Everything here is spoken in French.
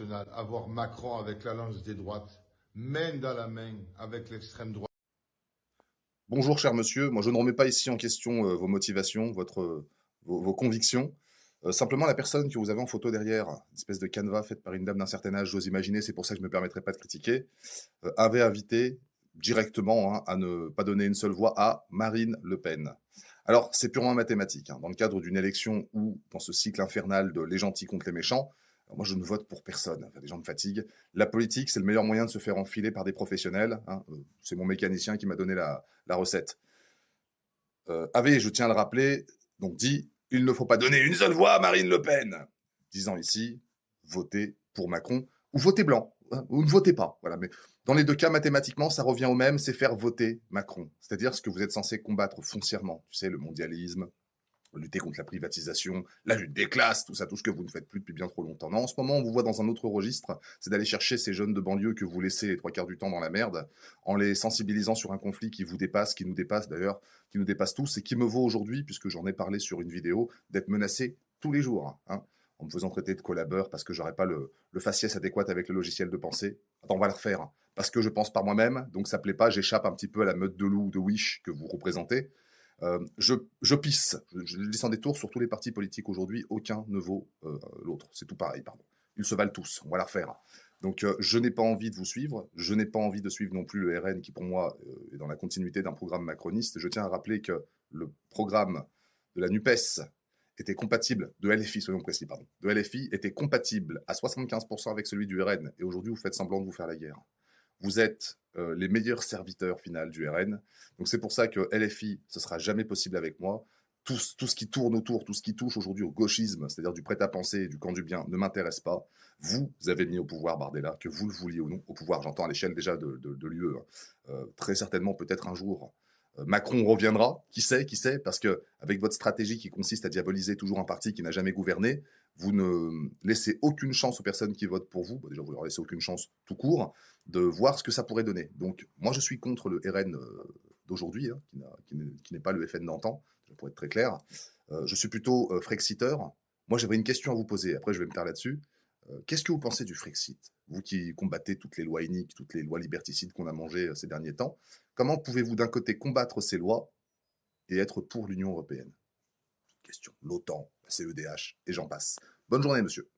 nationale, avoir Macron avec l'Alliance des droites, main dans la main avec l'extrême droite. Bonjour cher monsieur, moi je ne remets pas ici en question vos motivations, vos convictions. Simplement la personne que vous avez en photo derrière, une espèce de canevas faite par une dame d'un certain âge, j'ose imaginer, c'est pour ça que je ne me permettrai pas de critiquer, avait invité directement à ne pas donner une seule voix à Marine Le Pen. Alors c'est purement mathématique, hein. Dans le cadre d'une élection ou dans ce cycle infernal de les gentils contre les méchants, moi je ne vote pour personne, enfin, les gens me fatiguent. La politique c'est le meilleur moyen de se faire enfiler par des professionnels, hein. C'est mon mécanicien qui m'a donné la recette. Avait, je tiens à le rappeler, donc dit il ne faut pas donner une seule voix à Marine Le Pen. Disant ici, votez pour Macron ou votez blanc, hein, ou ne votez pas. Voilà, mais dans les deux cas, mathématiquement, ça revient au même, c'est faire voter Macron. C'est-à-dire ce que vous êtes censé combattre foncièrement. Tu sais, le mondialisme, lutter contre la privatisation, la lutte des classes, tout ça, tout ce que vous ne faites plus depuis bien trop longtemps. Non, en ce moment, on vous voit dans un autre registre, c'est d'aller chercher ces jeunes de banlieue que vous laissez les trois quarts du temps dans la merde, en les sensibilisant sur un conflit qui vous dépasse, qui nous dépasse d'ailleurs, qui nous dépasse tous, et qui me vaut aujourd'hui, puisque j'en ai parlé sur une vidéo, d'être menacé tous les jours, hein, en me faisant traiter de collabeur parce que j'aurais pas le faciès adéquat avec le logiciel de pensée. Attends, on va le refaire. Hein, parce que je pense par moi-même, donc ça plaît pas, j'échappe un petit peu à la meute de loup de Wish que vous représentez. Je pisse, je descends des tours sur tous les partis politiques aujourd'hui, aucun ne vaut l'autre. C'est tout pareil, pardon. Ils se valent tous, on va la refaire. Donc je n'ai pas envie de vous suivre, je n'ai pas envie de suivre non plus le RN qui pour moi est dans la continuité d'un programme macroniste. Je tiens à rappeler que le programme de la NUPES était compatible, de LFI soyons précis, pardon, de LFI était compatible à 75% avec celui du RN, et aujourd'hui vous faites semblant de vous faire la guerre. Vous êtes les meilleurs serviteurs final du RN. Donc c'est pour ça que LFI, ce sera jamais possible avec moi. Tout ce qui tourne autour, tout ce qui touche aujourd'hui au gauchisme, c'est-à-dire du prêt-à-penser, du camp du bien, ne m'intéresse pas. Vous avez mis au pouvoir Bardella, que vous le vouliez ou non, au pouvoir, j'entends à l'échelle déjà de l'UE. Hein. Très certainement, peut-être un jour, Macron reviendra, qui sait, parce que avec votre stratégie qui consiste à diaboliser toujours un parti qui n'a jamais gouverné, vous ne laissez aucune chance aux personnes qui votent pour vous, bah déjà vous leur laissez aucune chance tout court, de voir ce que ça pourrait donner. Donc moi je suis contre le RN d'aujourd'hui, hein, qui n'est pas le FN d'antan, pour être très clair. Je suis plutôt Frexiteur. Moi j'avais une question à vous poser, après je vais me taire là-dessus. Qu'est-ce que vous pensez du Frexit? Vous qui combattez toutes les lois iniques, toutes les lois liberticides qu'on a mangées ces derniers temps, comment pouvez-vous d'un côté combattre ces lois et être pour l'Union européenne? Question. L'OTAN, la CEDH, et j'en passe. Bonne journée, monsieur.